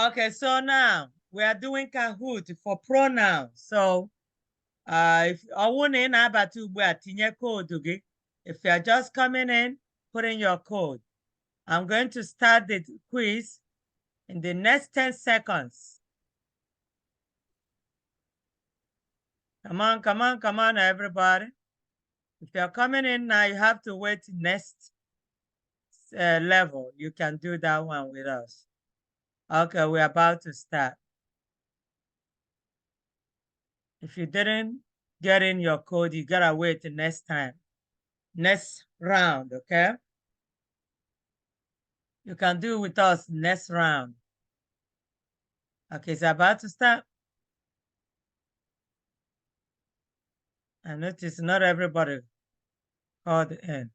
Okay, so now we are doing Kahoot for pronouns. So if I want in about to tinye code, okay? If you are just coming in, put in your code. I'm going to start the quiz in the next 10 seconds. Come on, come on, come on, everybody. If you're coming in now, you have to wait next level. You can do that one with us. Okay, we're about to start. If you didn't get in your code, you gotta wait the next time. Next round, okay? You can do it with us next round. Okay, it's about to start. I notice not everybody called in.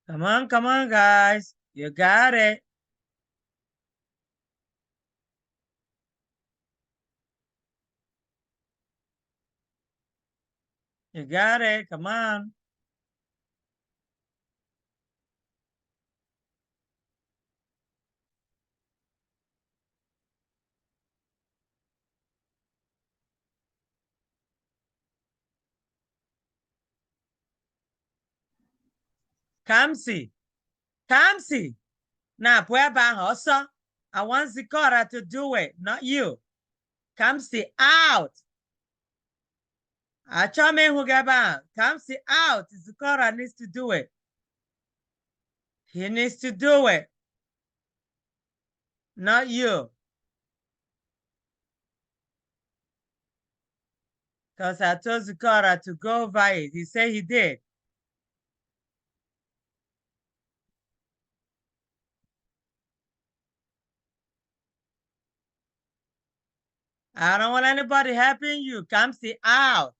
Come on, guys. You got it. You got it. Come on. Kamsi. Kamsi. Now, Pueba Hossa. I want Zikora to do it, not you. Kamsi out. Achome Hugaba. Kamsi out. Zikora needs to do it. He needs to do it. Not you. Because I told Zikora to go over it. He said he did. I don't want anybody helping you. Kamsi out.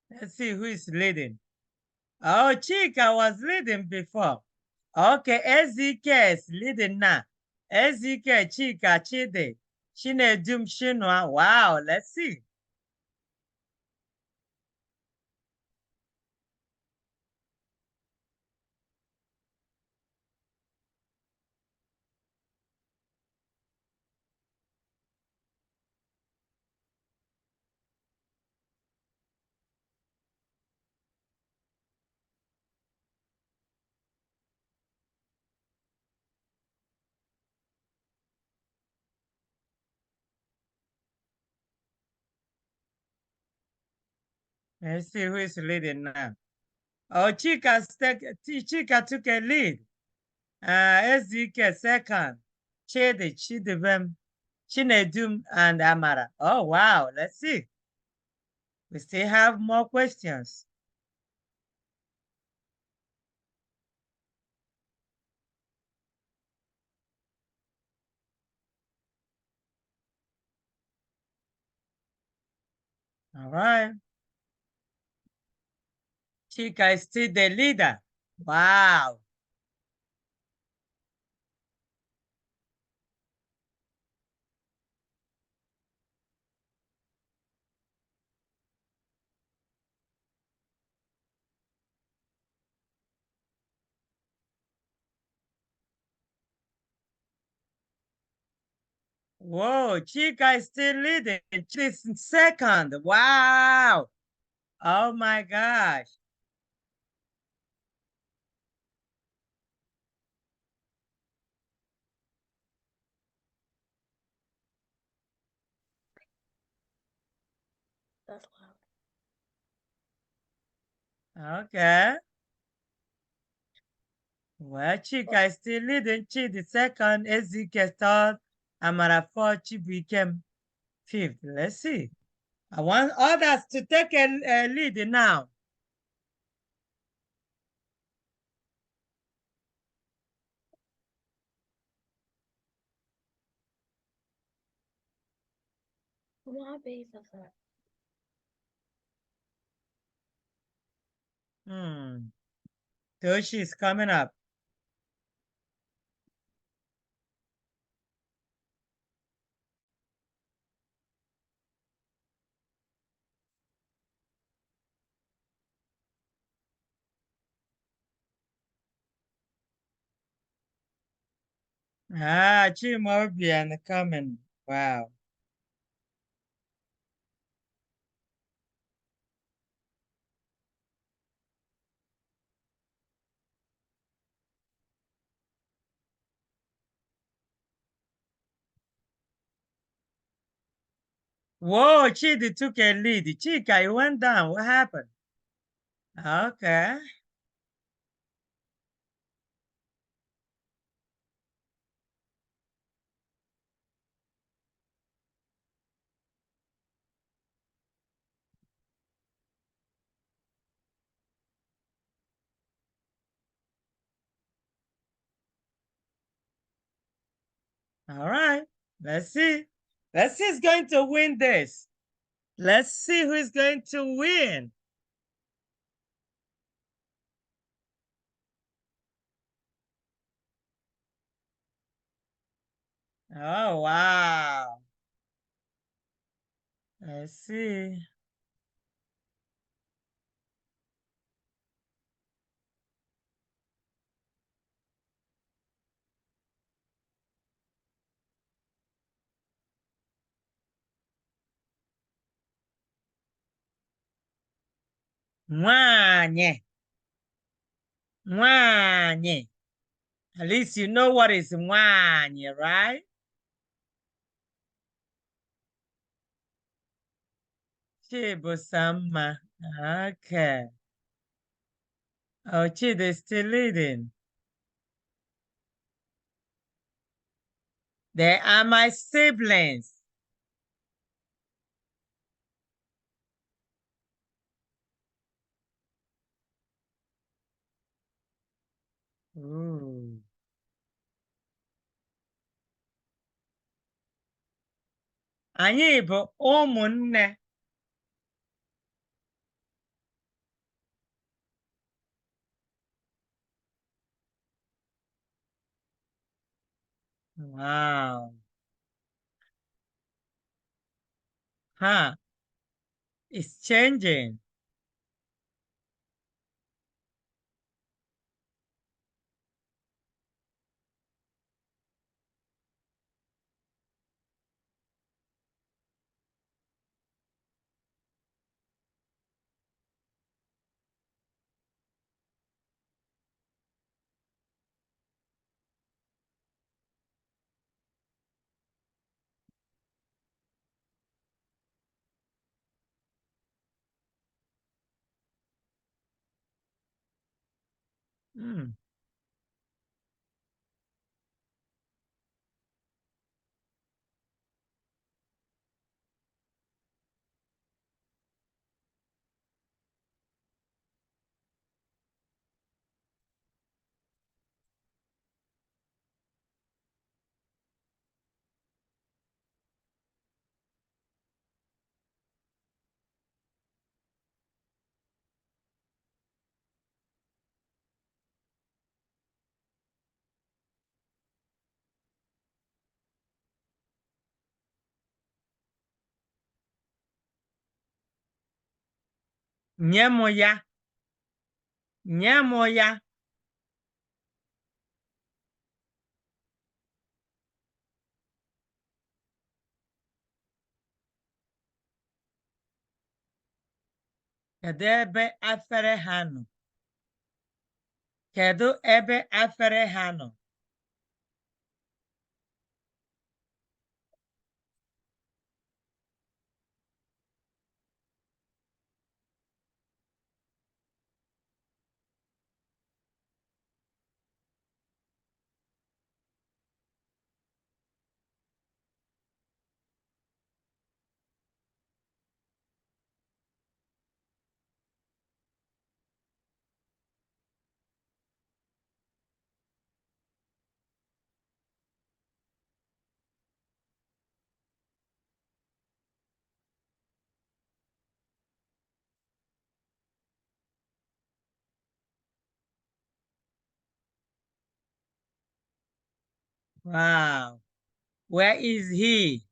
Let's see who is leading. Oh, Chika was leading before. Okay, Ezike is leading now. Ezike, Chika, Chide, Chinedum, Shinwa. Wow, let's see. Let's see who is leading now. Oh, Chika took a lead. Ezike second. Chide, Chidivem, Chinedum, and Amara. Oh, wow, let's see. We still have more questions. All right. Chica is still the leader. Wow. Whoa, Chica is still leading. She's in second. Wow. Oh my gosh. That's loud. Okay. Well, Chica is still leading. Chi the second. Ezike third. Amara fourth. Chi became fifth. Let's see. I want others to take a lead now. Why base of that? Hmm. Toshi is coming up. Ah, Chimobian coming. Wow. Whoa, Chidi took a lead. Chika, you went down. What happened? Okay. All right. Let's see. Let's see who's going to win this. Let's see who is going to win. Oh, wow. Let's see. Mwanye. Mwanye. At least you know what is mwanye, right? Chibusama. Okay. Oh, Chidi is still leading. They are my siblings. Ooh. Anyị bụ ụmụnne. Wow. Huh. It's changing. Mm. Nye mụ ya. Nye mụ ya. Kedu ebe afere ha nọ? Kedu ebe afere ha nọ? Wow. Where is he?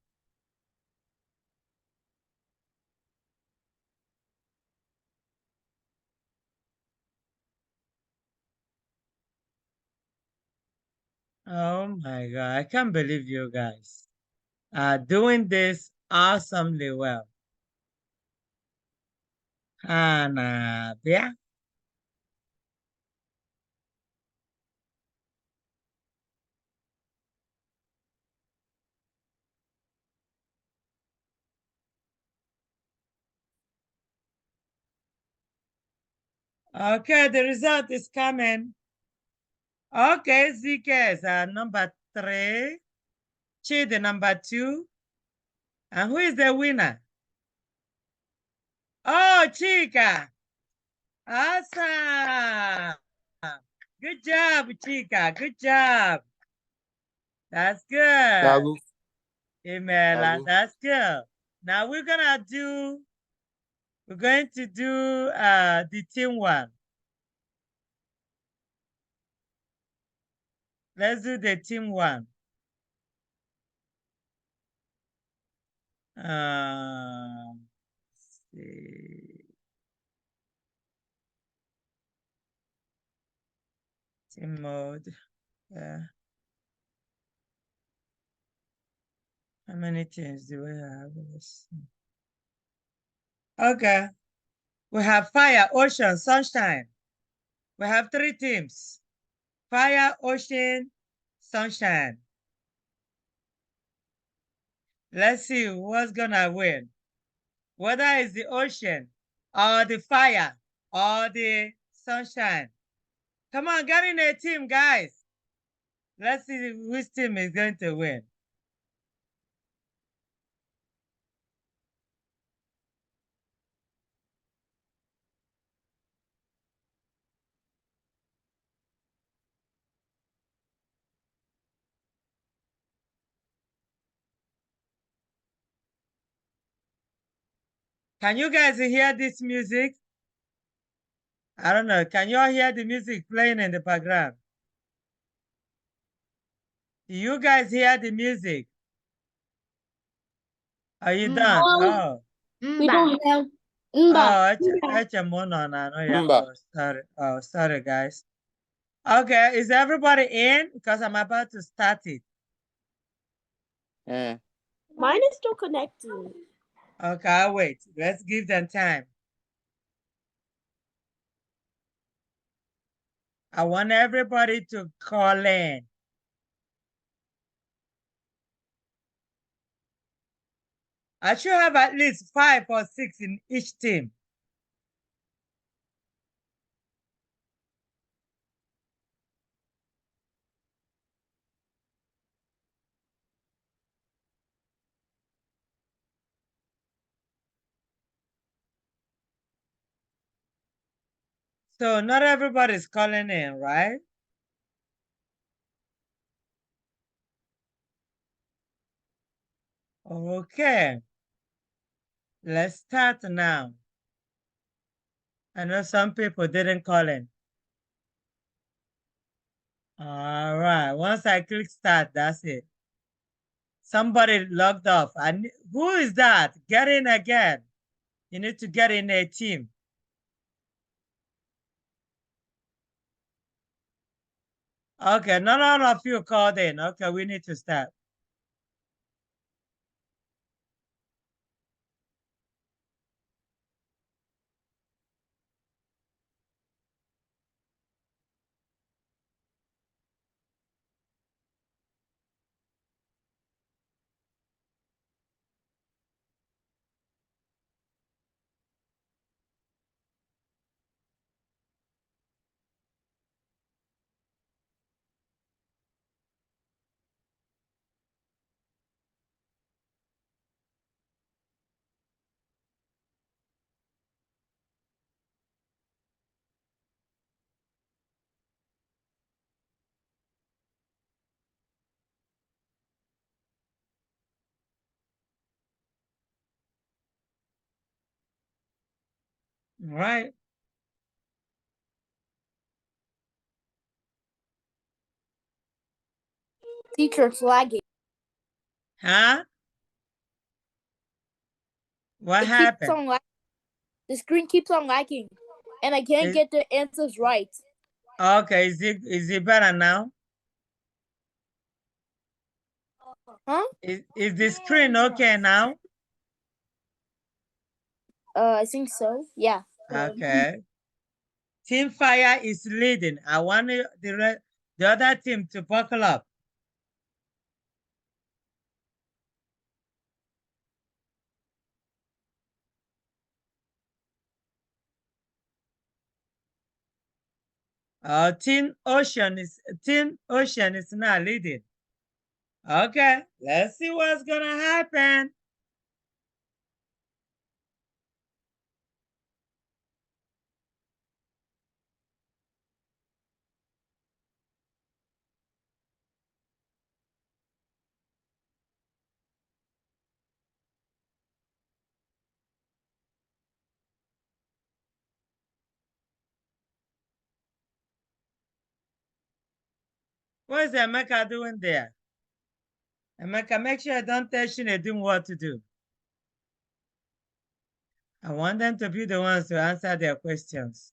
Oh my God. I can't believe you guys are doing this awesomely well. Hannah, yeah. Okay, the result is coming. Okay, ZK is number 3. Chi the number 2. And who is the winner? Oh, Chica. Awesome. Good job, Chica. Good job. That's good. Dagu. Imela, Dagu. that's good. Now we're going to do the team one. Let's do the team one. Let's see. Team mode. How many teams do we have? Let's see. Okay. We have fire, ocean, sunshine. We have 3 teams. Fire, ocean, sunshine. Let's see what's gonna win. Whether it's the ocean or the fire or the sunshine. Come on, get in a team, guys. Let's see which team is going to win. Can you guys hear this music? I don't know. Can you all hear the music playing in the background? Do you guys hear the music? Are you done? Oh. We don't have. Oh, yeah. Mba. Oh, sorry. Oh, sorry, guys. Okay, is everybody in? Because I'm about to start it. Mine is still connected. Okay, I'll wait. Let's give them time. I want everybody to call in. I should have at least 5 or 6 in each team. So not everybody's calling in, right? Okay. Let's start now. I know some people didn't call in. All right. Once I click start, that's it. Somebody logged off. And who is that? Get in again. You need to get in a team. Okay, none of you called in. Okay, we need to start. All right. teacher's lagging. Huh? What It keeps happened? on lagging. The screen keeps on lagging, and I can't get the answers right. Okay, is it better now? Huh? Is the screen okay now? I think so. Yeah. Okay. Team Fire is leading. I want the other team to buckle up. Team Ocean is not leading. Okay, let's see what's gonna happen. What is Emeka doing there? Emeka, make sure I don't tell Shinedum what to do. I want them to be the ones to answer their questions.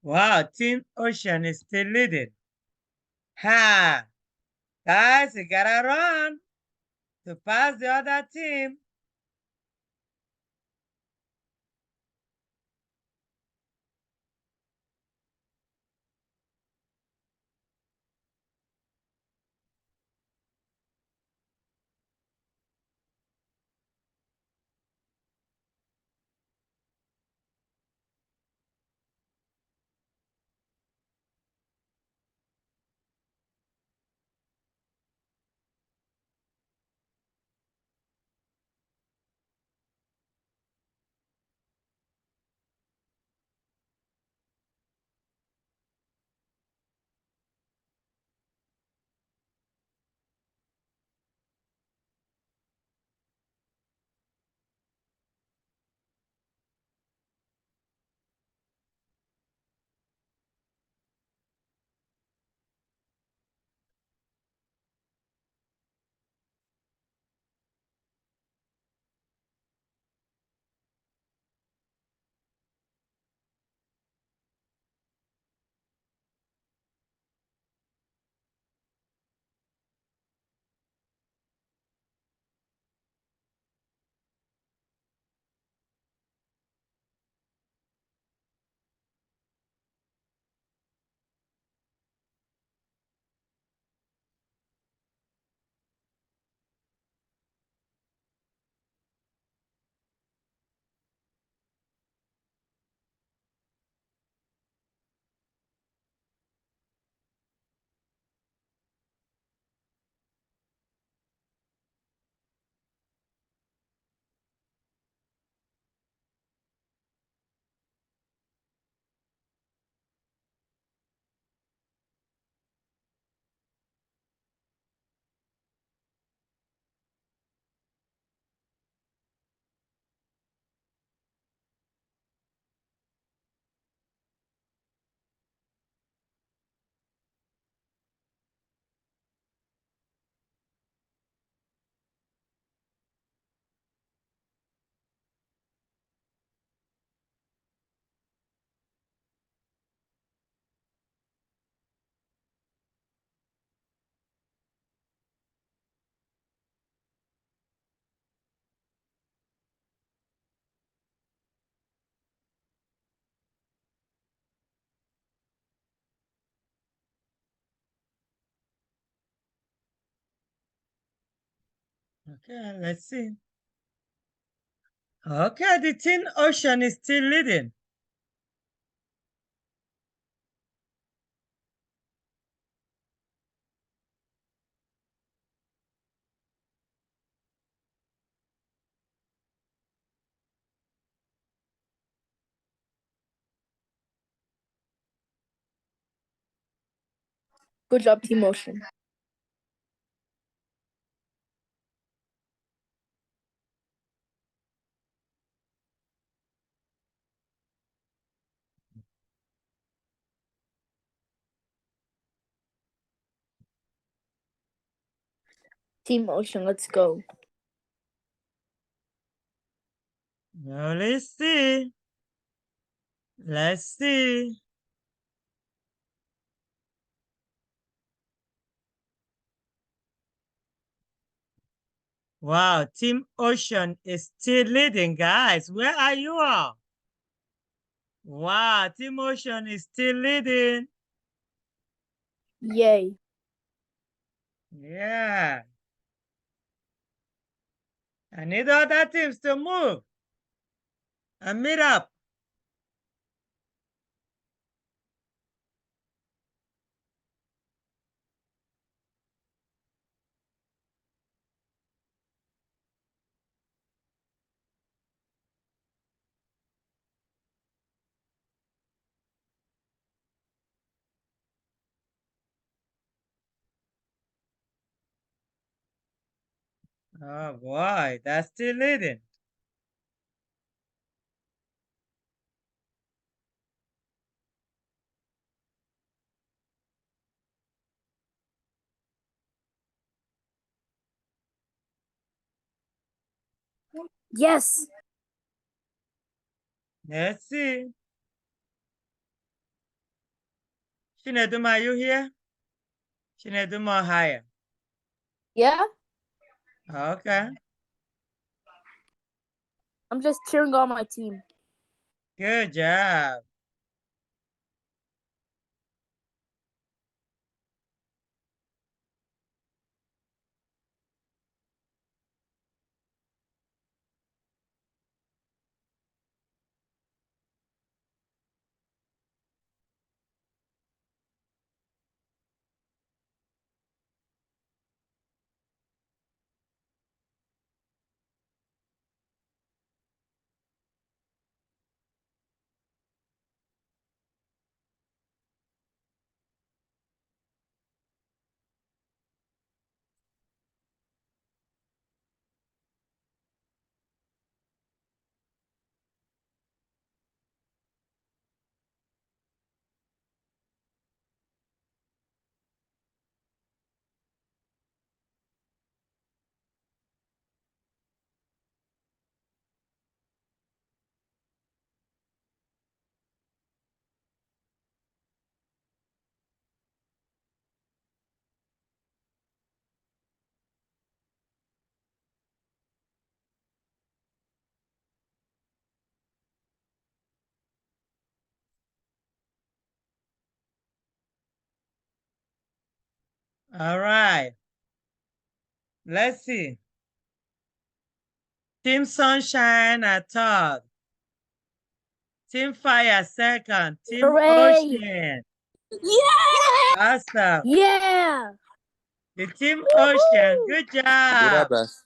Wow, Team Ocean is still leading. Ha! Guys, you gotta run to pass the other team. Okay, let's see. Okay, the Teen Ocean is still leading. Good job, Team Ocean. Team Ocean, let's go. Well, let's see. Let's see. Wow, Team Ocean is still leading, guys. Where are you all? Wow, Team Ocean is still leading. Yay. Yeah. I need other teams to move and meet up. Oh boy, that's still leading. Yes. Let's see. Shineduma, are you here? Shineduma higher. Yeah? Okay. I'm just cheering on my team. Good job. All right. Let's see. Team Sunshine at third. Team Fire second. Team Hooray! Ocean. Yeah! Awesome. Yeah! The Team Ocean. Good Did our job. best.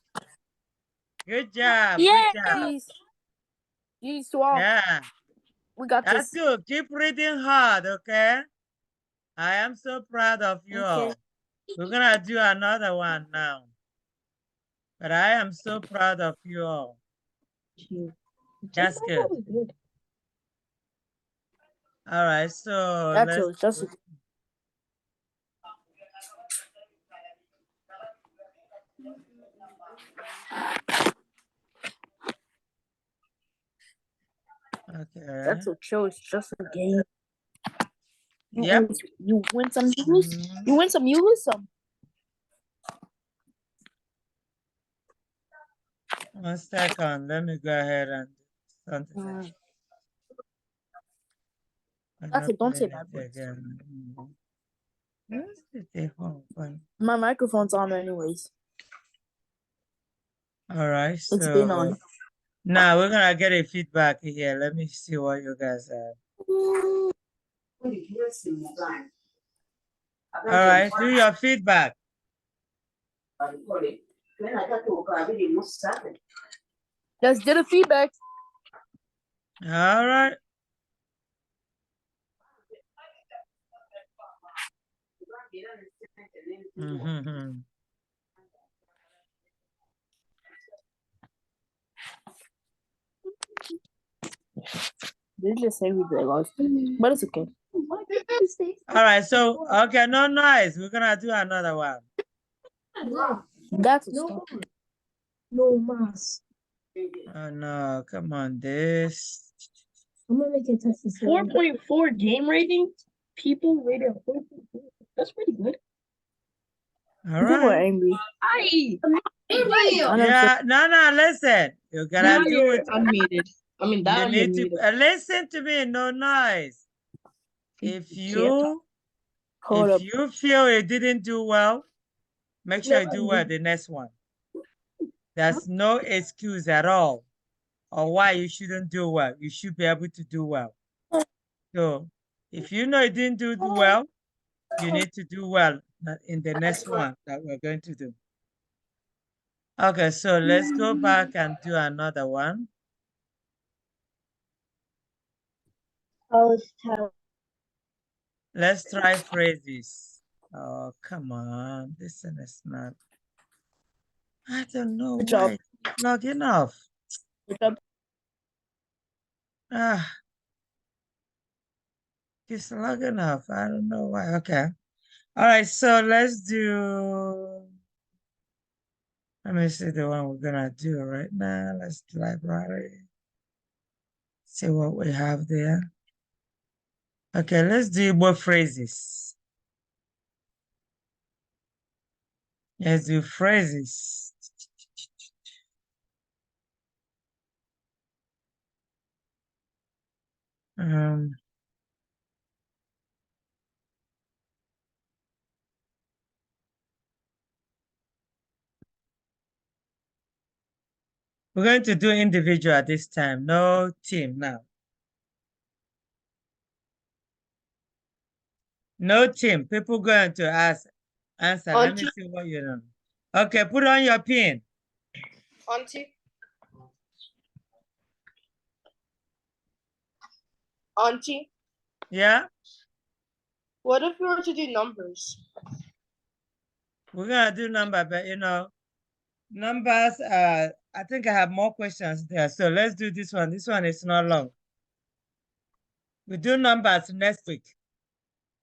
Good job. Yeah! Good job. Jeez. Jeez, Swamp. Yeah. We got That's this. good. Keep reading hard, okay? I am so proud of you Okay. all. We're gonna do another one now. But I am so proud of you all. That's good. All right, so That's let's it. Just okay. that's so chill. It's just a game. Yep. You win some, you lose. You win some, you lose some. 1 second. Let me go ahead and do something. I'm That's not it. Don't say playing bad it words. again. Where's the home button? My microphone's on anyways. All right. It's been on. So now we're gonna get a feedback here. Let me see what you guys have. All right, do your feedback. Let's do the feedback. All right. Mm-hmm. They just say we get lost, but it's okay. All right, so okay, no noise. We're gonna do another one. That's a start. No mass. Oh no, come on, this. I'm gonna make it test this. 4.4 game rating. People rated 4.4. That's pretty good. All People are right. angry. Aye. Yeah, no, listen. You gotta do it. Unmuted. I mean, that You need to unmuted. listen to me, no noise. If you Hold up. feel you didn't do well, make sure you do well the next one. There's no excuse at all or why you shouldn't do well. You should be able to do well. So if you know you didn't do well, you need to do well in the next one that we're going to do. Okay, so let's go back and do another one. Let's try phrases. Oh, come on. This one is not. I don't know why it's logging off. Ah, it's logging off. I don't know why. Okay. All right, so let's do. Let me see the one we're gonna do right now. Let's do library. See what we have there. Okay, let's do more phrases. Let's do phrases. Um, we're going to do individual at this time, no team now. No team. People going to ask, answer. Let me see what you know. Okay, put on your pin. Auntie. Auntie, Yeah? what if we were to do numbers? We're gonna do number, but you know, numbers, I think I have more questions there. So let's do this one. This one is not long. We do numbers next week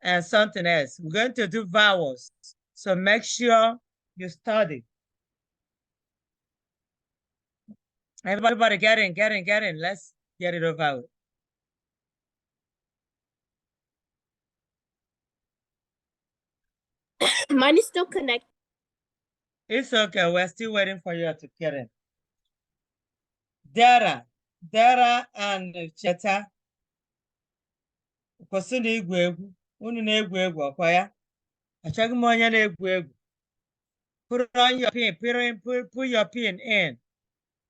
and something else. We're going to do vowels. So make sure you study. Everybody get in. Let's get it over with. Mine is still connected. It's okay. We're still waiting for you to get in. Dara and Cheta. Kwụsị na egwu egwu. Unu na-egwu egwu ọkwa ya? Achọghị m onye na-egwu egwu. Put on your pin, put your pin in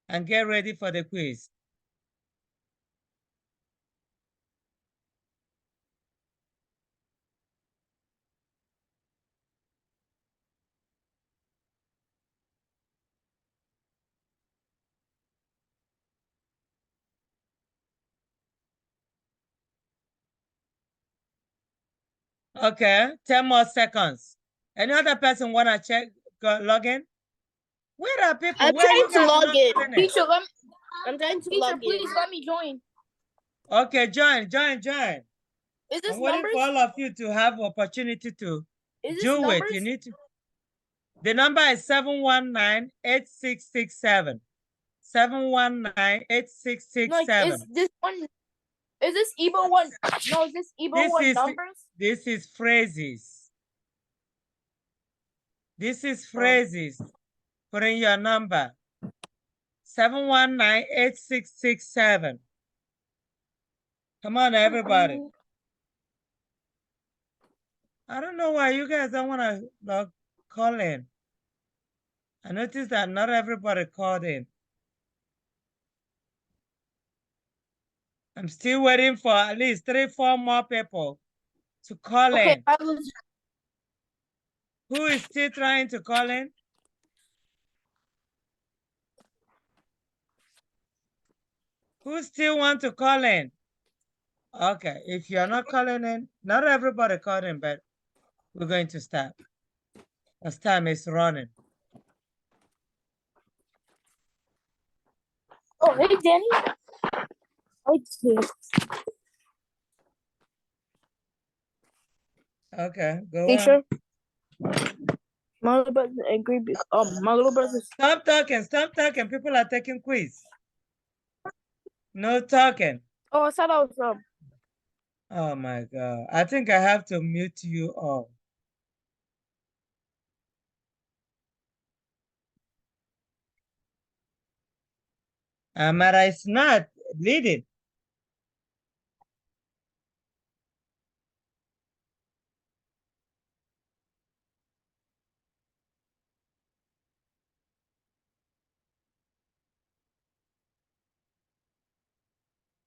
and get ready for the quiz. Okay, 10 more seconds. Any other person want to check, log in? Where are people? I'm Where are trying you to guys log in. not in? Teacher, I'm trying to log in. Please let me join. Okay, join. Is this I'm waiting numbers? for all of you to have opportunity to do numbers? it. You need to. The number is 719-8667. 719-8667. Is this one? Is this Ebo one? No, is this Ebo one numbers? This is phrases. This is phrases. Put in your number. 719-8667. Come on, everybody. I don't know why you guys don't want to call in. I noticed that not everybody called in. I'm still waiting for at least 3-4 more people to call Okay, in. I was. Who is still trying to call in? Who still want to call in? Okay, if you're not calling in, not everybody called in, but we're going to start. As time is running. Oh, hey, Danny. Okay. Okay, go on. Teacher. My little brother's angry because my little brother's. Stop talking, stop talking. People are taking quiz. No talking. Oh, I thought I was Oh my God. I think I have to mute you all. Amara is not leading.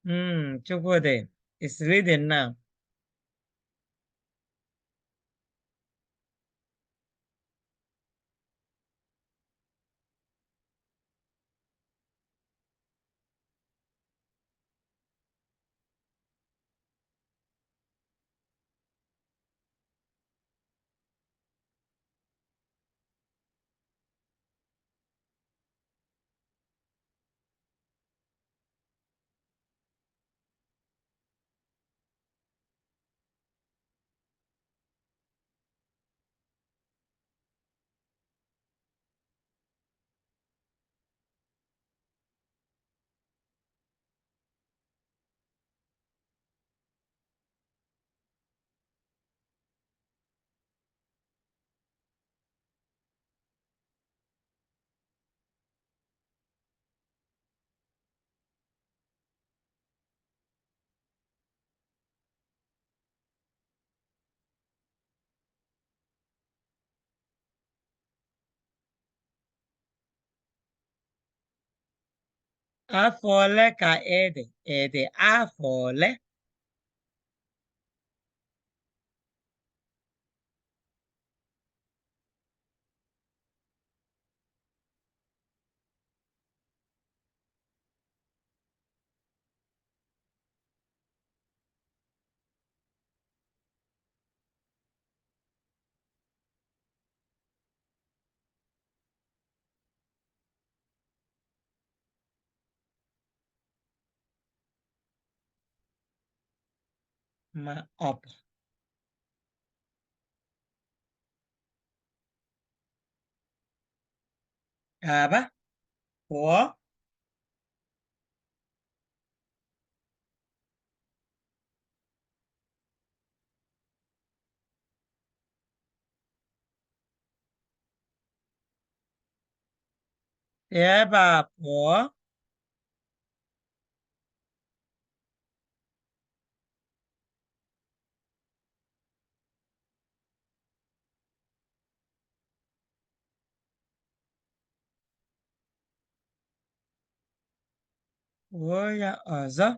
Chukwudi is leading now. Afọle ka ede, ede afọle. Ma up. Aba. Pụọ. Si ebe a pụọ. Kwuo ya ọzọ.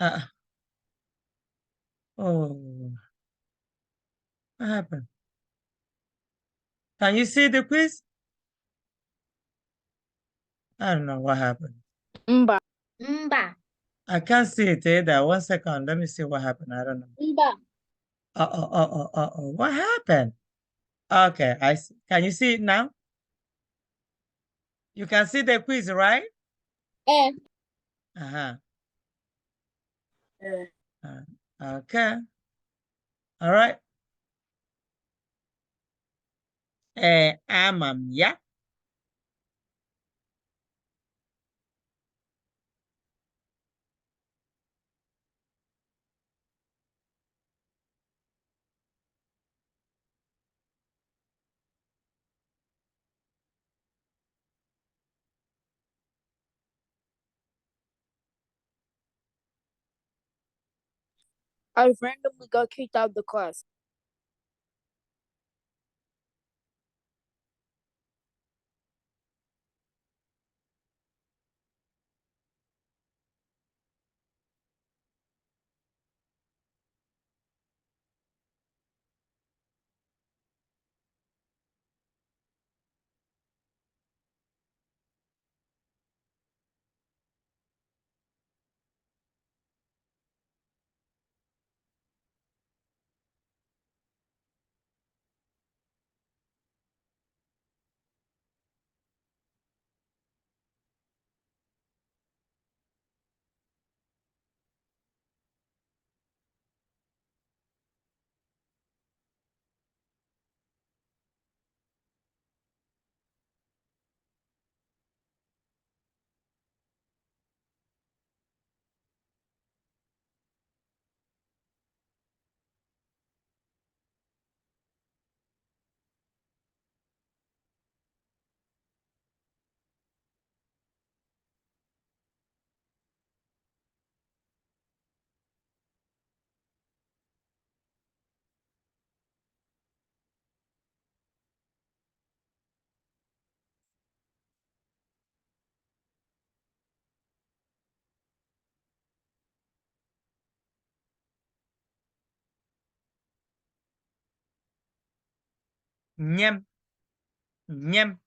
Uh, oh, what happened? Can you see the quiz? I don't know what happened. Mba. I can't see it either. 1 second. Let me see what happened. I don't know. Mba. What happened? Okay, I see. Can you see it now? You can see the quiz, right? Eh. Uh-huh. Eh. Okay. All right. Ama m ya. I randomly got kicked out of the class. Nyam. Nyam.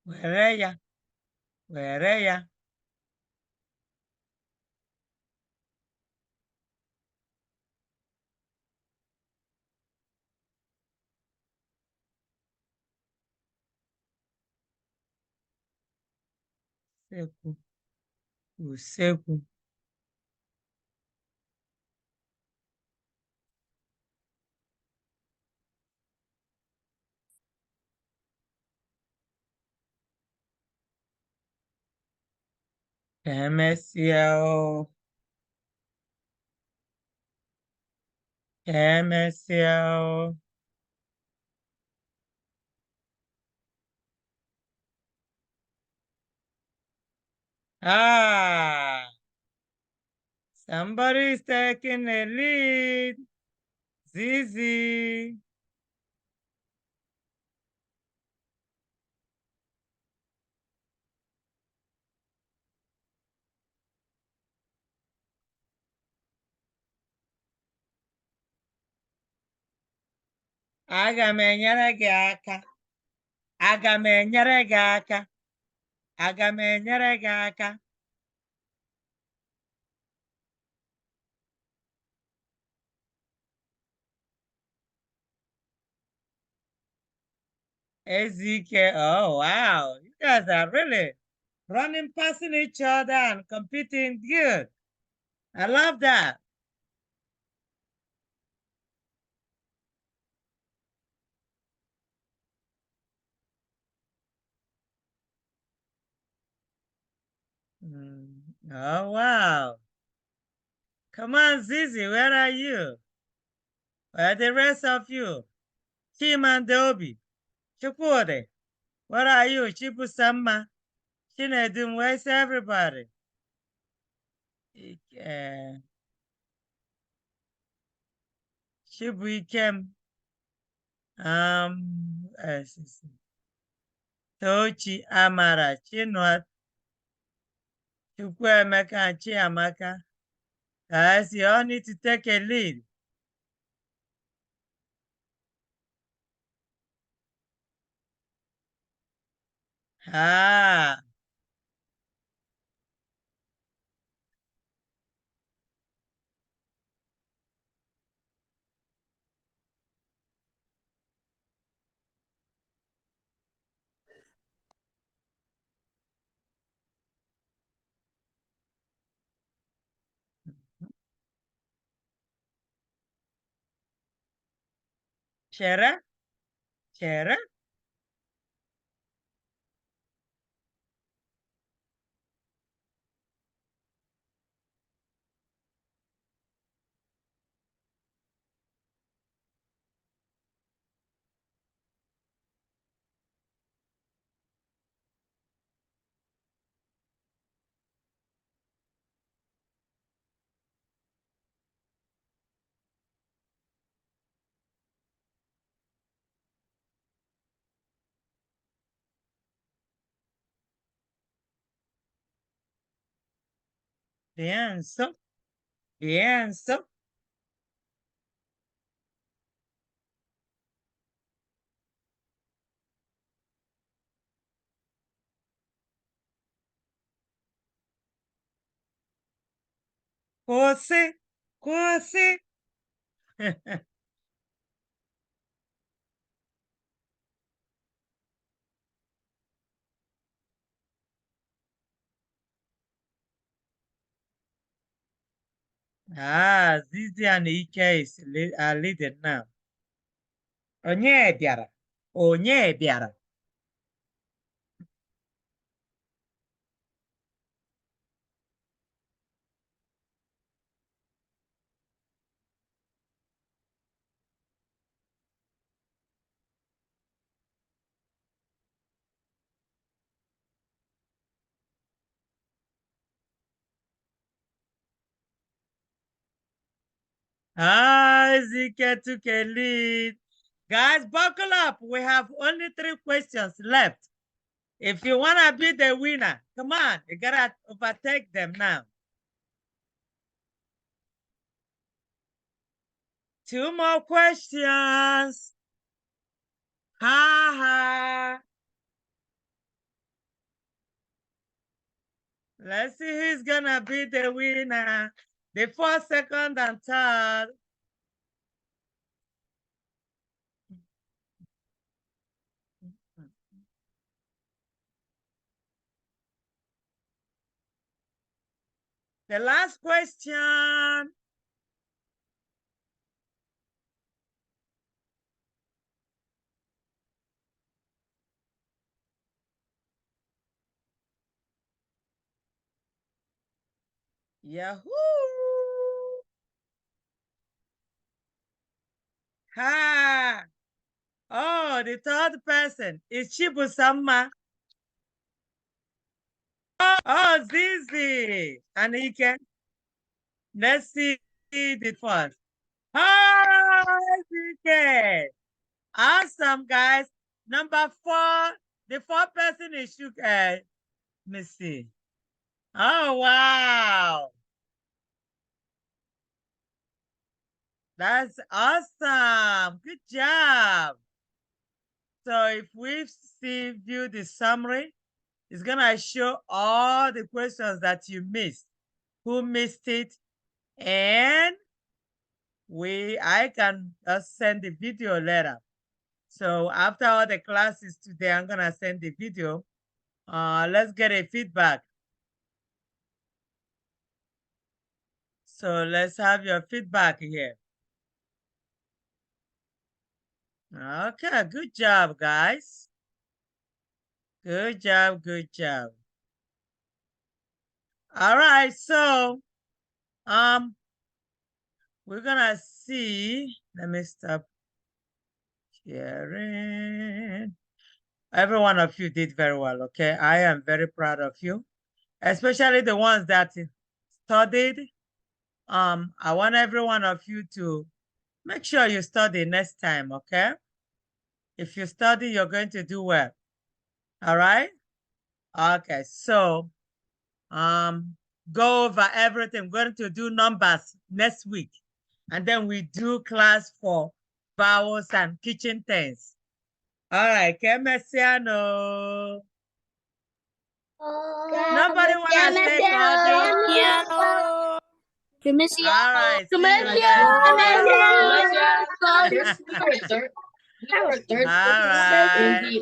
Were ya. Were ya. Usekwu. Usekwu. Ka emesịa o. Ka emesịa o. Ah, somebody is taking the lead. Zizi. Aga m enyere gị aka. Aga m enyere gị aka. Aga m enyere gị aka. Ezike. Oh, wow. You guys are really running, passing each other and competing good. I love that. Oh, wow. Come on, Zizi, where are you? Where are the rest of you? Chimandobi, Chukwude, where are you? Chibusama, Chinedum, where's everybody? Uh, Chibuikem, Tochi, Amara, Chinwat, Chukwuemeka, and Chiamaka. Guys, you all need to take a lead. Ah, Chere, Chere. Pienso. Pienso. Cose. Cose. Zizi and Ike are leading now. Onye bịara. Onye bịara. Zike took a lead. Guys, buckle up. We have only 3 questions left. If you want to be the winner, come on. You got to overtake them now. 2 more questions. Ha ha. Let's see who's going to be the winner. The 1st, 2nd, and 3rd. The last question. Yahoo! Ha! Oh, the 3rd person is Chibusamma. Oh, Zizi. And he can. Let's see the 1st. Hi, Zizi. Awesome, guys. Number 4. The 4th person is let me see. Oh, wow. That's awesome. Good job. So if we view the summary, it's going to show all the questions that you missed, who missed it, and I can just send the video later. So after all the classes today, I'm going to send the video. Let's get a feedback. So let's have your feedback here. Okay, good job, guys. Good job, good job. All right, so we're gonna see. Let me stop sharing. Every one of you did very well, okay? I am very proud of you, especially the ones that studied. I want every one of you to make sure you study next time, okay? If you study, you're going to do well. All right? Okay, so go over everything. We're going to do numbers next week. And then we do class for vowels and kitchen things. All right, que mesiano. Nobody want to say God. All right, see you later. All right.